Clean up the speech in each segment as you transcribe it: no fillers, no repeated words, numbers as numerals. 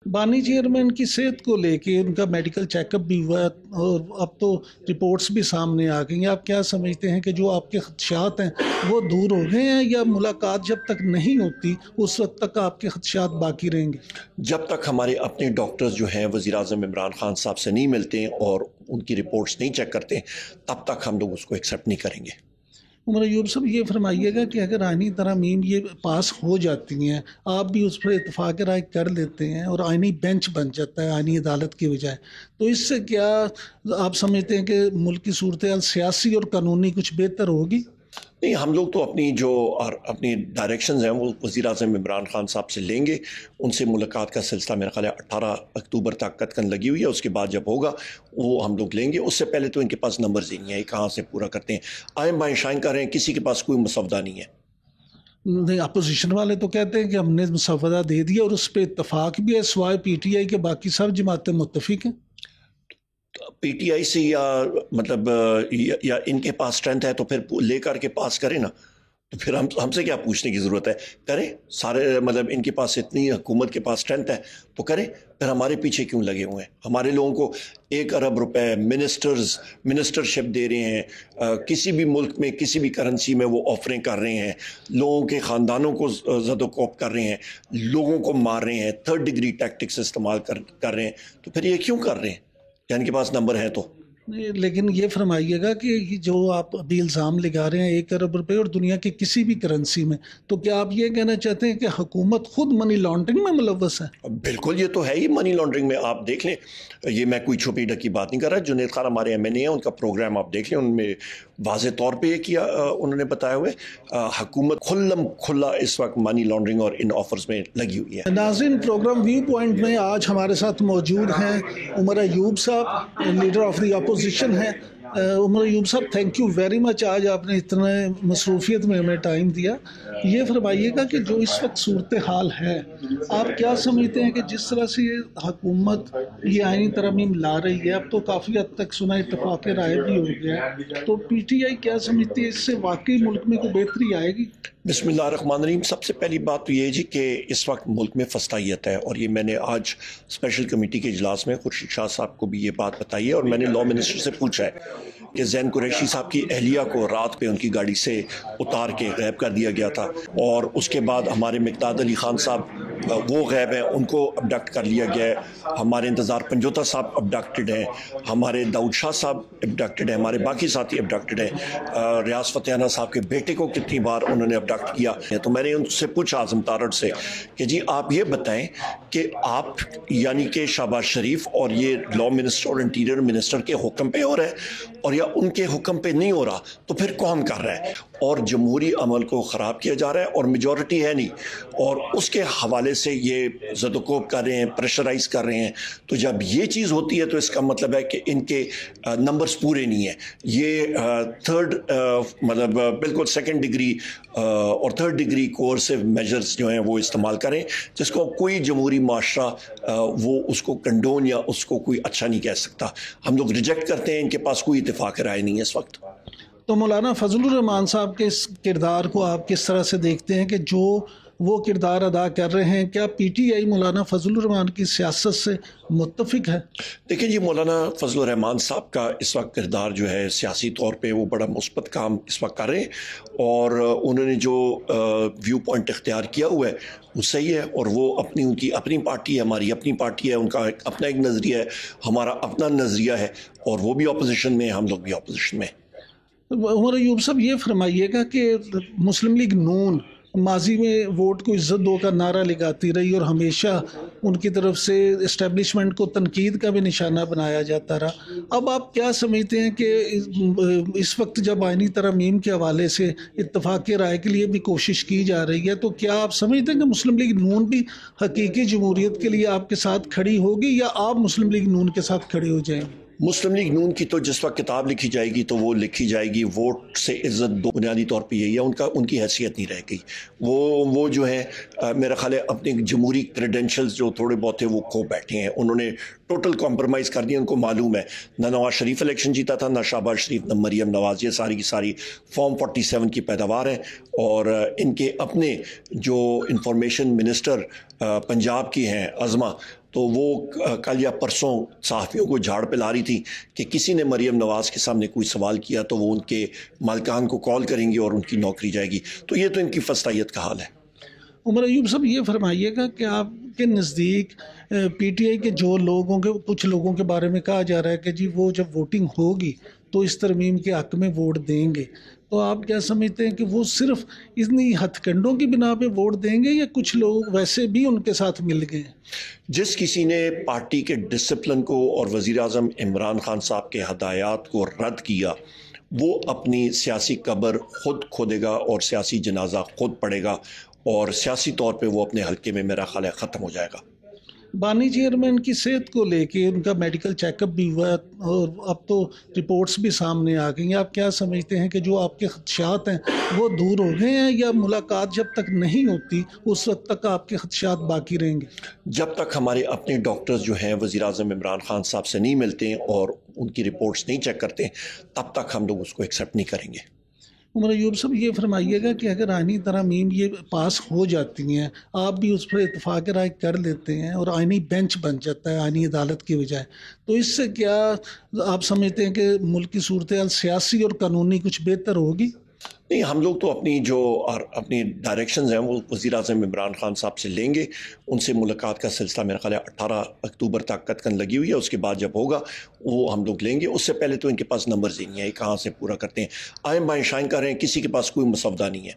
बानी चेयरमैन की सेहत को लेके उनका मेडिकल चेकअप भी हुआ और अब तो रिपोर्ट्स भी सामने आ गई हैं। आप क्या समझते हैं कि जो आपके खदशात हैं वो दूर हो गए हैं या मुलाकात जब तक नहीं होती उस वक्त तक आपके खदशात बाकी रहेंगे? जब तक हमारे अपने डॉक्टर्स जो हैं वज़ीर-ए-आज़म इमरान खान साहब से नहीं मिलते और उनकी रिपोर्ट्स नहीं चेक करते, तब तक हम लोग उसको एक्सेप्ट नहीं करेंगे। उमर अयूब साहब, ये फरमाइएगा कि अगर आइनी तरमीम ये पास हो जाती हैं, आप भी उस पर इत्तफाक राय कर लेते हैं और आइनी बेंच बन जाता है आइनी अदालत की बजाय, तो इससे क्या आप समझते हैं कि मुल्क की सूरत हाल सियासी और कानूनी कुछ बेहतर होगी? नहीं, हम लोग तो अपनी डायरेक्शंस हैं वो वज़ीर-ए-आज़म इमरान खान साहब से लेंगे। उनसे मुलाकात का सिलसिला मेरा ख़्याल है 18 अक्टूबर तक कतकन लगी हुई है। उसके बाद जब होगा वो हम लोग लेंगे। उससे पहले तो इनके पास नंबर्स ही नहीं है, ये कहाँ से पूरा करते हैं। आए बाएँ शाइन कर रहे हैं, किसी के पास कोई मसवदा नहीं है। नहीं, अपोजिशन वाले तो कहते हैं कि हमने मसवदा दे दिया और उस पर इत्तफाक भी है, सिवाय PTI के बाकी सब जमातें मुत्तफिक हैं। PTI से या इनके पास स्ट्रेंथ है तो फिर लेकर के पास करें ना। तो फिर हमसे क्या पूछने की ज़रूरत है? करें सारे, इनके पास इतनी हुकूमत के पास स्ट्रेंथ है तो करें। फिर हमारे पीछे क्यों लगे हुए हैं? हमारे लोगों को 1 अरब रुपए मिनिस्टरशिप दे रहे हैं, किसी भी मुल्क में किसी भी करेंसी में वो ऑफरें कर रहे हैं, लोगों के ख़ानदानों को ज़दोकोप कर रहे हैं, लोगों को मार रहे हैं, 3rd डिग्री टैक्टिक्स इस्तेमाल कर रहे हैं। तो फिर ये क्यों कर रहे हैं? क्या इनके पास नंबर है तो? नहीं, लेकिन ये फरमाइएगा कि जो आप अभी इल्ज़ाम लगा रहे हैं 1 अरब रुपए और दुनिया की किसी भी करेंसी में, तो क्या आप ये कहना चाहते हैं कि हुकूमत खुद मनी लॉन्ड्रिंग में मुलव्वस है? बिल्कुल, ये तो है ही मनी लॉन्ड्रिंग में। आप देख लें, ये मैं कोई छुपी ढकी बात नहीं कर रहा। जुनैद खान हमारे MNA हैं, उनका प्रोग्राम आप देख लें, उनमें वाज़े तौर पे ये किया, उन्होंने बताया हुए हुकूमत खुल्लम खुल्ला इस वक्त मनी लॉन्ड्रिंग और इन ऑफर्स में लगी हुई है। नाज़रीन, प्रोग्राम व्यू पॉइंट में आज हमारे साथ मौजूद हैं उमर अयूब साहब, लीडर ऑफ द अपोजिशन हैं। उमर अयूब साहब, थैंक यू वेरी मच, आज आपने इतने मसरूफियत में हमें टाइम दिया। ये फरमाइएगा कि जो इस वक्त सूरत हाल है, आप क्या समझते हैं कि जिस तरह से ये हुकूमत ये आइनी तरमीम ला रही है, अब तो काफ़ी हद तक सुना इत्तफाक राय भी हो गया, तो PTI क्या समझती है, इससे वाकई मुल्क में कोई बेहतरी आएगी? बिस्मिल्लाहिर्रहमानिर्रहीम। सबसे पहली बात तो ये है जी कि इस वक्त मुल्क में फस्तायत है, और ये मैंने आज स्पेशल कमेटी के इजलास में खुर्शीद शाह साहब को भी ये बात बताई है, और मैंने लॉ मिनिस्टर से पूछा है कि ज़ैन कुरैशी साहब की अहलिया को रात पे उनकी गाड़ी से उतार के गैब कर दिया गया था, और उसके बाद हमारे मिक़दाद अली खान साहब वो गैब हैं, उनको अबडक्ट कर लिया गया है। हमारे इंतज़ार पंजोता साहब अबडक्टेड हैं, हमारे दाऊद शाह साहब अबडक्टेड हैं, हमारे बाकी साथी अबडक्टेड हैं। रियाज फतेहाना साहब के बेटे को कितनी बार उन्होंने अबडक्ट किया है। तो मैंने उनसे पूछा आज़म तारड़ से कि जी आप ये बताएं कि आप यानी कि शहबाज शरीफ और ये लॉ मिनिस्टर और इंटीरियर मिनिस्टर के हुक्म पे हो रहा है, और या उनके हुक्म पे नहीं हो रहा, तो फिर कौन कर रहा है? और जमहूरी अमल को ख़राब किया जा रहा है, और मेजॉरिटी है नहीं, और उसके हवाले से ये ज़दोकोप कर रहे हैं, प्रेशराइज कर रहे हैं। तो जब ये चीज़ होती है तो इसका मतलब है कि इनके नंबर्स पूरे नहीं हैं। ये बिल्कुल 2nd डिग्री और 3rd डिग्री कोर्सिव मेजर्स जो हैं वो इस्तेमाल करें, जिसको कोई जमहूरी माशरा वो उसको कंडोन या उसको कोई अच्छा नहीं कह सकता। हम लोग रिजेक्ट करते हैं, इनके पास कोई इत्तेफाक राय नहीं है इस वक्त। तो मौलाना फजलुर रहमान साहब के इस किरदार को आप किस तरह से देखते हैं कि जो वो किरदार अदा कर रहे हैं, क्या PTI मौलाना फजलुर रहमान की सियासत से मुत्तफिक है? देखिए जी, मौलाना फजलुर रहमान साहब का इस वक्त किरदार जो है सियासी तौर पे वो बड़ा मुस्बत काम इस वक्त कर रहे हैं, और उन्होंने जो व्यू पॉइंट इख्तियार किया हुआ है वो सही है, और वो उनकी अपनी पार्टी है, हमारी अपनी पार्टी है, उनका अपना एक नज़रिया है, हमारा अपना नज़रिया है, और वो भी अपोजिशन में, हम लोग भी अपोजिशन में। उमर अयूब साहब, ये फरमाइएगा कि मुस्लिम लीग नून माजी में वोट को इज्जत दो का नारा लगाती रही और हमेशा उनकी तरफ से इस्टेब्लिशमेंट को तनकीद का भी निशाना बनाया जाता रहा। अब आप क्या समझते हैं कि इस वक्त जब आइनी तरमीम के हवाले से इत्तफाक़ राय के लिए भी कोशिश की जा रही है, तो क्या आप समझते हैं कि मुस्लिम लीग नून भी हकीकी जमहूरियत के लिए आपके साथ खड़ी होगी, या आप मुस्लिम लीग नून के साथ खड़े हो जाएंगे? मुस्लिम लीग नून की तो जिस वक्त किताब लिखी जाएगी तो वो लिखी जाएगी वोट से इज़्ज़त दो, बुनियादी तौर पे यही है। उनकी हैसियत नहीं रह गई। वो जो है मेरा ख्याल है अपने जमहूरी क्रेडेंशियल्स जो थोड़े बहुत थे वो खो बैठे हैं। उन्होंने टोटल कॉम्प्रोमाइज़ कर दिया। उनको मालूम है ना नवाज शरीफ इलेक्शन जीता था, ना शहबाज शरीफ, ना मरीम नवाज, ये सारी की सारी फॉर्म 47 की पैदावार है। और इनके अपने जो इंफॉर्मेशन मिनिस्टर पंजाब की हैं अज़मा, تو وہ کل یا پرسوں صحافیوں کو جھاڑ پہ لا رہی تھی کہ کسی نے مریم نواز کے سامنے کوئی سوال کیا تو وہ ان کے مالکان کو کال کریں گے اور ان کی نوکری جائے گی. تو یہ تو ان کی فسطائیت کا حال ہے. عمر ایوب صاحب یہ فرمائیے گا کہ آپ کے نزدیک پی ٹی آئی کے جو کچھ لوگوں کے بارے میں کہا جا رہا ہے کہ جی وہ جب ووٹنگ ہوگی تو اس ترمیم کے حق میں ووٹ دیں گے، تو آپ کیا سمجھتے ہیں کہ وہ صرف اتنی ہتھ کنڈوں کی بنا پہ ووٹ دیں گے یا کچھ لوگ ویسے بھی ان کے ساتھ مل گئے؟ جس کسی نے پارٹی کے ڈسپلن کو اور وزیر اعظم عمران خان صاحب کے ہدایات کو رد کیا وہ اپنی سیاسی قبر خود کھودے گا اور سیاسی جنازہ خود پڑے گا اور سیاسی طور پہ وہ اپنے حلقے میں میرا خیال ہے ختم ہو جائے گا. بانی چیئرمین کی صحت کو لے کے ان کا میڈیکل چیک اپ بھی ہوا ہے اور اب تو رپورٹس بھی سامنے آ گئی ہیں. آپ کیا سمجھتے ہیں کہ جو آپ کے خدشات ہیں وہ دور ہو گئے ہیں یا ملاقات جب تک نہیں ہوتی اس وقت تک آپ کے خدشات باقی رہیں گے؟ جب تک ہمارے اپنے ڈاکٹرز جو ہیں وزیر اعظم عمران خان صاحب سے نہیں ملتے ہیں اور ان کی رپورٹس نہیں چیک کرتے تب تک ہم لوگ اس کو ایکسیپٹ نہیں کریں گے. عمر ایوب صاحب یہ فرمائیے گا کہ اگر آئینی ترامیم یہ پاس ہو جاتی ہیں، آپ بھی اس پر اتفاق رائے کر لیتے ہیں اور آئینی بینچ بن جاتا ہے آئینی عدالت کی بجائے، تو اس سے کیا آپ سمجھتے ہیں کہ ملک کی صورتحال سیاسی اور قانونی کچھ بہتر ہوگی؟ نہیں، ہم لوگ تو اپنی ڈائریکشنز ہیں وہ وزیر اعظم عمران خان صاحب سے لیں گے. ان سے ملاقات کا سلسلہ میرا خیال ہے 18 اکتوبر تک قطعاً لگی ہوئی ہے. اس کے بعد جب ہوگا وہ ہم لوگ لیں گے. اس سے پہلے تو ان کے پاس نمبرز ہی نہیں ہے، کہاں سے پورا کرتے ہیں. آئیں بائیں شائن کر رہے ہیں، کسی کے پاس کوئی مسودہ نہیں ہے.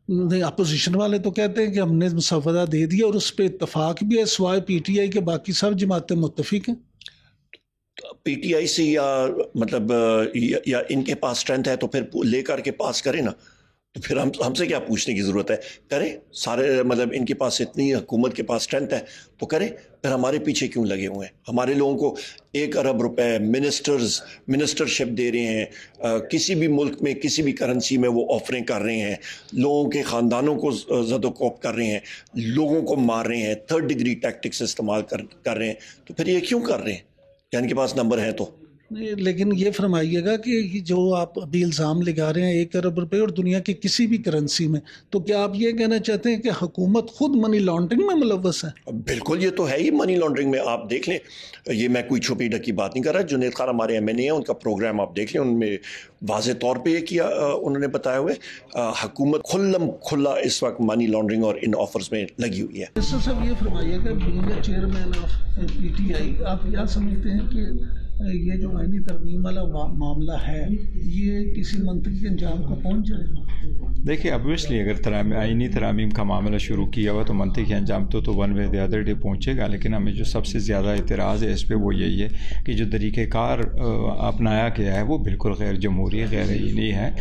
نہیں، اپوزیشن والے تو کہتے ہیں کہ ہم نے مسودہ دے دیا اور اس پہ اتفاق بھی ہے، سوائے پی ٹی آئی کے باقی سب جماعتیں متفق ہیں. پی ٹی آئی سے یا ان کے پاس اسٹرینتھ ہے تو پھر لے کر کے پاس کریں نا. تو پھر ہم سے کیا پوچھنے کی ضرورت ہے؟ کریں سارے، ان کے پاس اتنی حکومت کے پاس اسٹرینتھ ہے تو کریں. پھر ہمارے پیچھے کیوں لگے ہوئے ہیں؟ ہمارے لوگوں کو 1 ارب روپے منسٹرشپ دے رہے ہیں، کسی بھی ملک میں کسی بھی کرنسی میں وہ آفریں کر رہے ہیں، لوگوں کے خاندانوں کو زد و کوب کر رہے ہیں، لوگوں کو مار رہے ہیں، 3rd ڈگری ٹیکٹکس استعمال کر رہے ہیں. تو پھر یہ کیوں کر رہے ہیں؟ ان کے پاس نمبر ہیں تو. لیکن یہ فرمائیے گا کہ جو آپ ابھی الزام لگا رہے ہیں 1 ارب روپے اور دنیا کی کسی بھی کرنسی میں، تو کیا آپ یہ کہنا چاہتے ہیں کہ حکومت خود منی لانڈرنگ میں ملوث ہے؟ بالکل، یہ تو ہے ہی منی لانڈرنگ میں. آپ دیکھ لیں، یہ میں کوئی چھپی ڈکی بات نہیں کر رہا. جنید خان ہمارے ایم این اے ہیں، ان کا پروگرام آپ دیکھ لیں، ان میں واضح طور پہ یہ کیا انہوں نے بتایا ہوئے حکومت کھلا اس وقت منی لانڈرنگ اور ان آفرز میں لگی ہوئی ہے. صاحب یہ فرمائیے گا being chairman of P T I, آپ کیا سمجھتے ہیں کہ یہ جو آئینی ترمیم والا معاملہ ہے یہ کسی منطقی انجام کو پہنچ جائے گا؟ دیکھیے obviously اگر آئینی ترامیم کا معاملہ شروع کیا ہوا تو منطقی انجام تو one way the other day پہنچے گا. لیکن ہمیں جو سب سے زیادہ اعتراض ہے اس پہ وہ یہی ہے کہ جو طریقہ کار اپنایا گیا ہے وہ بالکل غیر جمہوری غیر آئینی ہے.